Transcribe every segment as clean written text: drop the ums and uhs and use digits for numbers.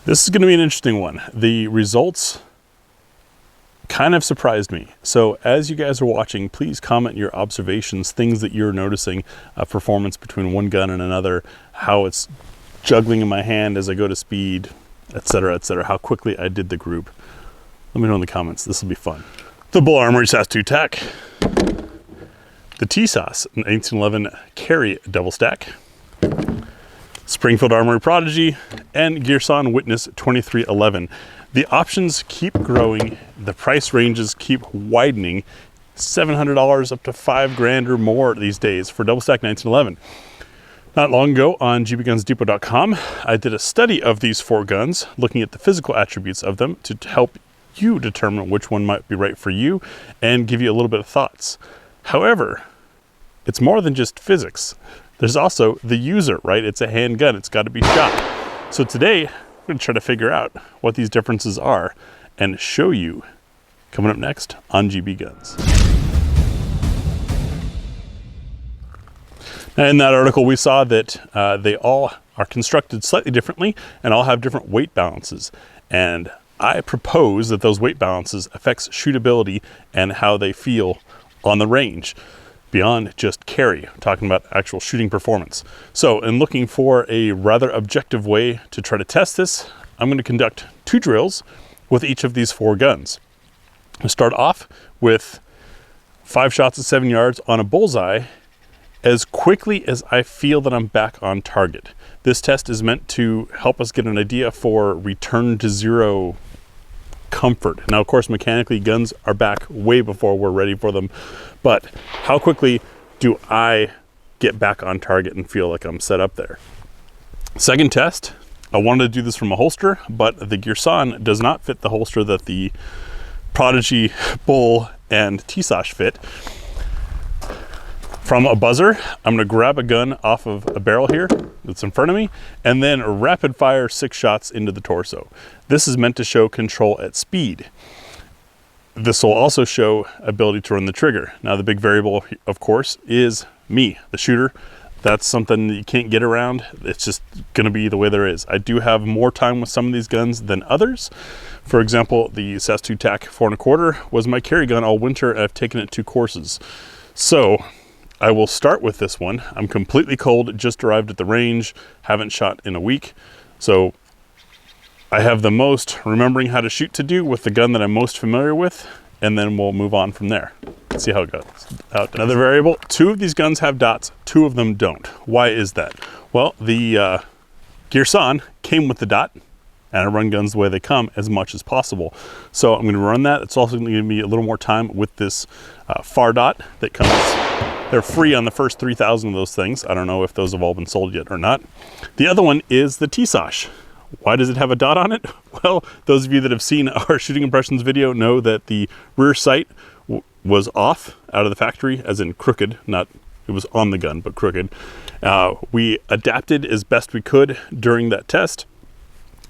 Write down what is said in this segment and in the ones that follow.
This is going to be an interesting one. The results kind of surprised me. So as you guys are watching, please comment your observations, things that you're noticing, performance between one gun and another, how it's juggling in my hand as I go to speed, etc., how quickly I did the group. Let me know in the comments. This will be fun. The Bull Armory SAS 2 tack, the Tisas 1911 carry double stack, Springfield Armory Prodigy, and Girsan Witness2311. The options keep growing, the price ranges keep widening, $700 up to $5,000 or more these days for double stack 1911. Not long ago on GBGunsDepot.com, I did a study of these 4 guns, looking at the physical attributes of them to help you determine which one might be right for you and give you a little bit of thoughts. However, it's more than just physics. There's also the user, right? It's a handgun, it's got to be shot. So today, I'm going to try to figure out what these differences are and show you coming up next on GBGuns. Now in that article, we saw that they all are constructed slightly differently and all have different weight balances. And I propose that those weight balances affects shootability and how they feel on the range, beyond just carry, talking about actual shooting performance. So in looking for a rather objective way to try to test this, I'm going to conduct 2 drills with each of these 4 guns. I start off with 5 shots at 7 yards on a bullseye as quickly as I feel that I'm back on target. This test is meant to help us get an idea for return to zero comfort. Now, of course, mechanically, guns are back way before we're ready for them, but how quickly do I get back on target and feel like I'm set up there? Second test, I wanted to do this from a holster, but the Girsan does not fit the holster that the Prodigy, Bull, and Tisas fit. From a buzzer, I'm going to grab a gun off of a barrel here that's in front of me and then rapid fire 6 shots into the torso. This is meant to show control at speed. This will also show ability to run the trigger. Now the big variable, of course, is me, the shooter. That's something that you can't get around. It's just going to be the way there is. I do have more time with some of these guns than others. For example, the SAS 2 TAC 4 1/4 was my carry gun all winter, and I've taken it 2 courses. So I will start with this one. I'm completely cold, just arrived at the range, haven't shot in a week. So I have the most remembering how to shoot to do with the gun that I'm most familiar with, and then we'll move on from there. Let's see how it goes. Another variable, 2 of these guns have dots, 2 of them don't. Why is that? Well, the Girsan came with the dot, and I run guns the way they come as much as possible. So I'm gonna run that. It's also gonna give me a little more time with this far dot that comes. They're free on the first 3,000 of those things. I don't know if those have all been sold yet or not. The other one is the Tisas. Why does it have a dot on it? Well, those of you that have seen our shooting impressions video know that the rear sight was off out of the factory, as in crooked, not, it was on the gun, but crooked. We adapted as best we could during that test,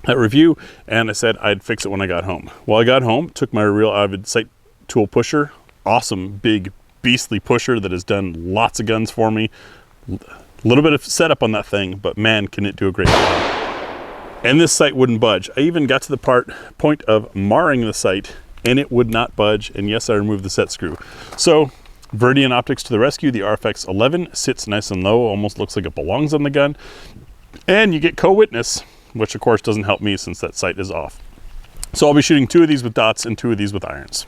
that review, and I said I'd fix it when I got home. Well, I got home, took my real Avid sight tool pusher, awesome, big, beastly pusher that has done lots of guns for me. A little bit of setup on that thing, but man, can it do a great job. And this sight wouldn't budge. I even got to the point of marring the sight, and it would not budge, and yes, I removed the set screw. So, Veridian Optics to the rescue. The RFX 11 sits nice and low, almost looks like it belongs on the gun. And you get co-witness, which of course doesn't help me since that sight is off. So I'll be shooting 2 of these with dots and 2 of these with irons.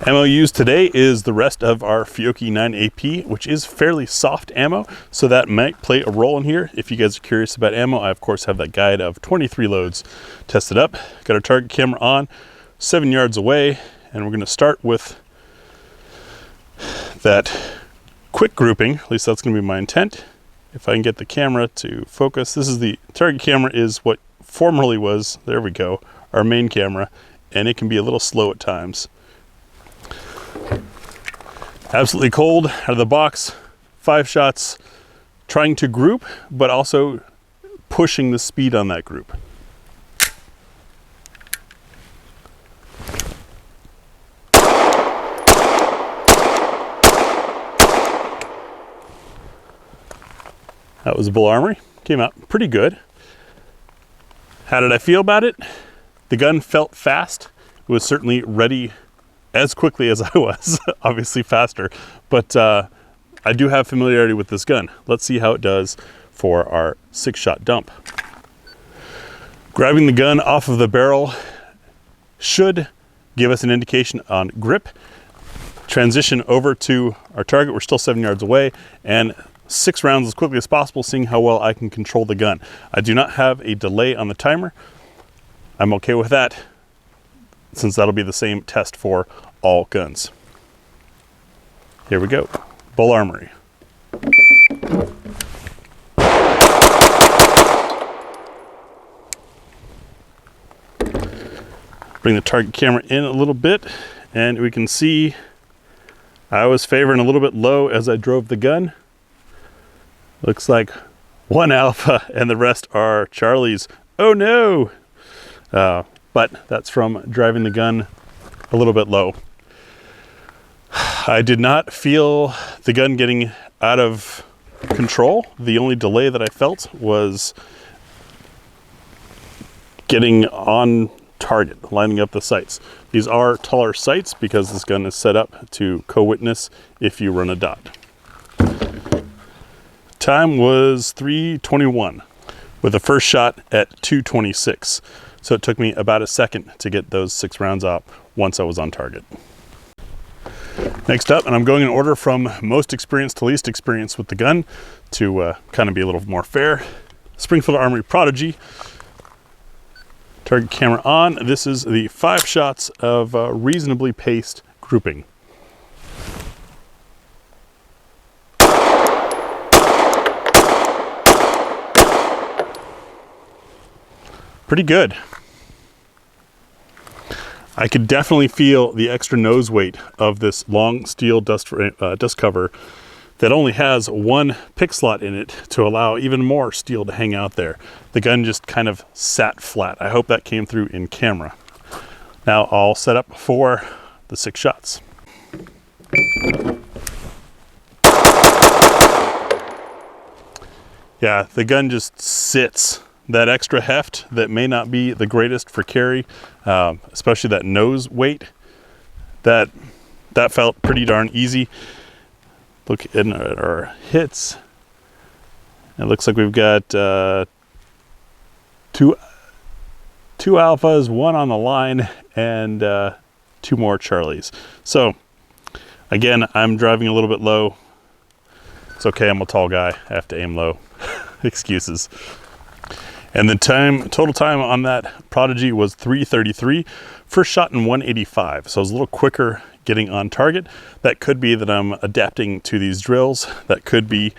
Ammo used today is the rest of our Fiocchi 9AP, which is fairly soft ammo, so that might play a role in here. If you guys are curious about ammo, I of course have that guide of 23 loads tested up. Got our target camera on, 7 yards away, and we're going to start with that quick grouping. At least that's going to be my intent. If I can get the camera to focus, this is the target camera, is what formerly was, there we go, our main camera, and it can be a little slow at times. Absolutely cold out of the box, 5 shots, trying to group, but also pushing the speed on that group. That was a Bull Armory, came out pretty good. How did I feel about it? The gun felt fast. It was certainly ready as quickly as I was, obviously faster, but I do have familiarity with this gun. Let's see how it does for our 6-shot dump. Grabbing the gun off of the barrel should give us an indication on grip. Transition over to our target. We're still 7 yards away, and 6 rounds as quickly as possible, seeing how well I can control the gun. I do not have a delay on the timer. I'm okay with that, since that'll be the same test for all guns. Here we go. Bull Armory. Bring the target camera in a little bit, and we can see I was favoring a little bit low as I drove the gun. Looks like 1 alpha and the rest are Charlies. Oh no! But that's from driving the gun a little bit low. I did not feel the gun getting out of control. The only delay that I felt was getting on target, lining up the sights. These are taller sights because this gun is set up to co-witness if you run a dot. Time was 3:21 with the first shot at 2:26. So it took me about a second to get those 6 rounds out once I was on target. Next up, and I'm going in order from most experienced to least experienced with the gun to kind of be a little more fair. Springfield Armory Prodigy. Target camera on. This is the 5 shots of reasonably paced grouping. Pretty good. I could definitely feel the extra nose weight of this long steel dust cover that only has 1 pick slot in it to allow even more steel to hang out there. The gun just kind of sat flat. I hope that came through in camera. Now I'll set up for the 6 shots. Yeah, the gun just sits. That extra heft that may not be the greatest for carry, especially that nose weight, that felt pretty darn easy. Look at our hits. It looks like we've got two alphas, 1 on the line, and 2 more Charlies. So again, I'm driving a little bit low. It's okay, I'm a tall guy. I have to aim low. Excuses. And the total time on that Prodigy was 3:33. First shot in 1:85, so I was a little quicker getting on target. That could be that I'm adapting to these drills. That could be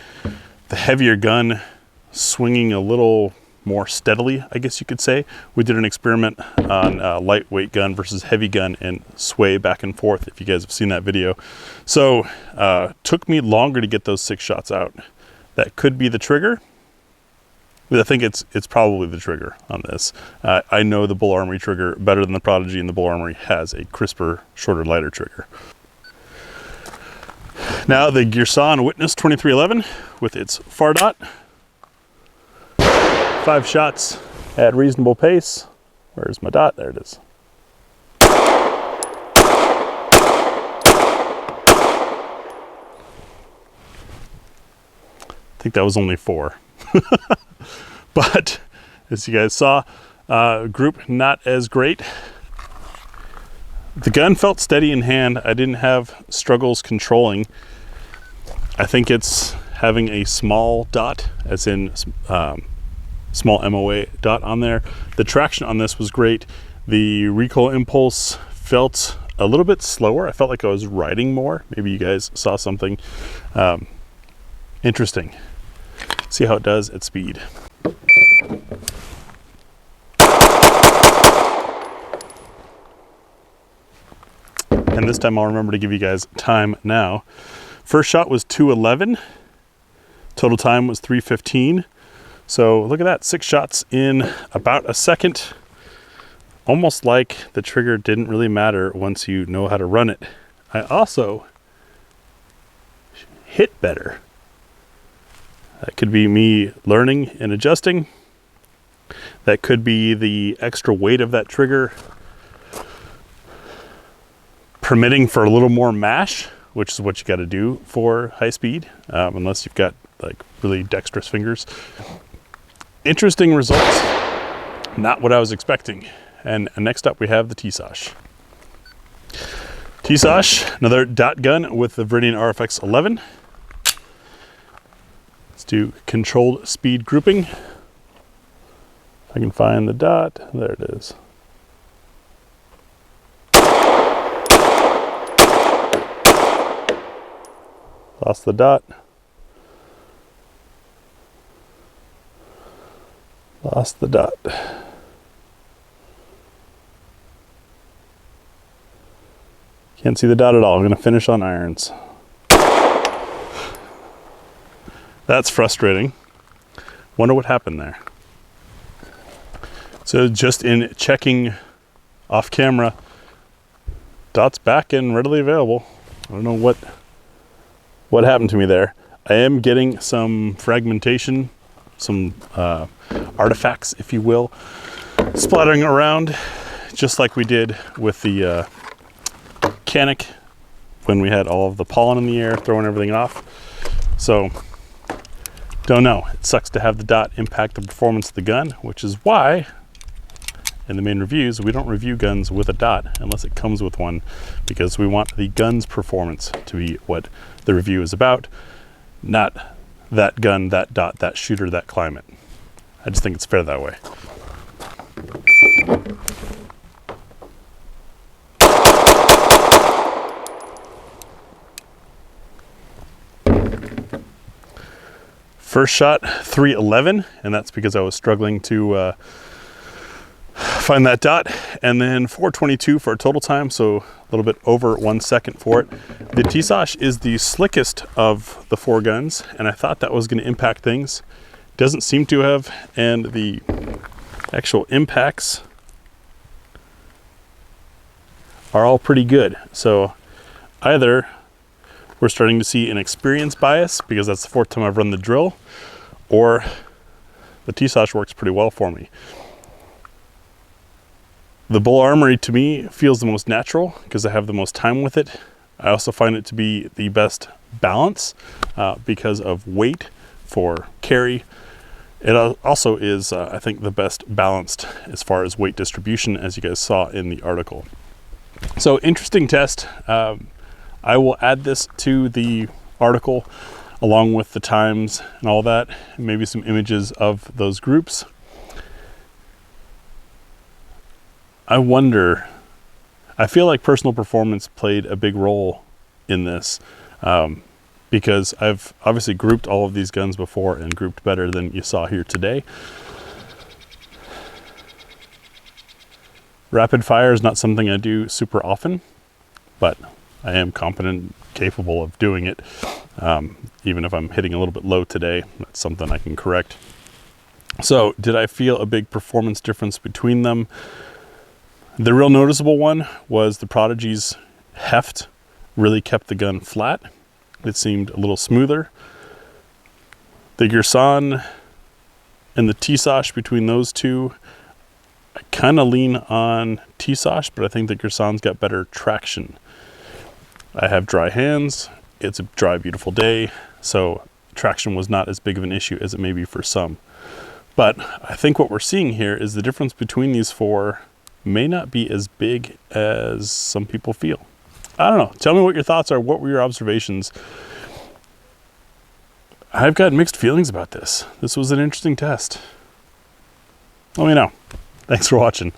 the heavier gun swinging a little more steadily, I guess you could say. We did an experiment on lightweight gun versus heavy gun and sway back and forth, if you guys have seen that video. So took me longer to get those 6 shots out. That could be the trigger. I think it's probably the trigger on this. I know the Bull Armory trigger better than the Prodigy, and the Bull Armory has a crisper, shorter, lighter trigger. Now the Girsan Witness2311 with its far dot. 5 shots at reasonable pace. Where's my dot? There it is. I think that was only 4. But as you guys saw, group not as great. The gun felt steady in hand. I didn't have struggles controlling. I think it's having a small dot, as in small MOA dot on there. The traction on this was great. The recoil impulse felt a little bit slower. I felt like I was riding more. Maybe you guys saw something interesting. See how it does at speed. And this time I'll remember to give you guys time now. First shot was 2:11. Total time was 3:15. So look at that, 6 shots in about a second. Almost like the trigger didn't really matter once you know how to run it. I also hit better. That could be me learning and adjusting. That could be the extra weight of that trigger permitting for a little more mash, which is what you got to do for high speed, unless you've got like really dexterous fingers. Interesting results, not what I was expecting. And next up we have the Tisas. Tisas, another dot gun with the Viridian RFX 11. Let's do controlled speed grouping. If I can find the dot, there it is. Lost the dot. Lost the dot. Can't see the dot at all. I'm going to finish on irons. That's frustrating. Wonder what happened there. So just in checking off camera, dot's back and readily available. I don't know what happened to me there. I am getting some fragmentation, some artifacts, if you will, splattering around, just like we did with the Canic when we had all of the pollen in the air, throwing everything off. So, don't know. It sucks to have the dot impact the performance of the gun, which is why in the main reviews we don't review guns with a dot unless it comes with one, because we want the gun's performance to be what the review is about, not that gun, that dot, that shooter, that climate. I just think it's fair that way. First shot 311, and that's because I was struggling to find that dot, and then 422 for a total time, so a little bit over 1 second for it. The Tisas is the slickest of the four guns, and I thought that was going to impact things. Doesn't seem to have, and the actual impacts are all pretty good. So either we're starting to see an experience bias because that's the fourth time I've run the drill, or the Tisas works pretty well for me. The Bull Armory to me feels the most natural because I have the most time with it. I also find it to be the best balance because of weight for carry. It also is, I think, the best balanced as far as weight distribution, as you guys saw in the article. So interesting test. I will add this to the article along with the times and all that, and maybe some images of those groups. I wonder, I feel like personal performance played a big role in this because I've obviously grouped all of these guns before and grouped better than you saw here today. Rapid fire is not something I do super often, but I am competent, capable of doing it. Even if I'm hitting a little bit low today, that's something I can correct. So did I feel a big performance difference between them? The real noticeable one was the Prodigy's heft really kept the gun flat. It seemed a little smoother. The Girsan and the Tisas, between those two, I kind of lean on Tisas, but I think the Girsan's got better traction. I have dry hands. It's a dry, beautiful day, so traction was not as big of an issue as it may be for some. But I think what we're seeing here is the difference between these four may not be as big as some people feel. I don't know. Tell me what your thoughts are. What were your observations? I've got mixed feelings about this. This was an interesting test. Let me know. Thanks for watching.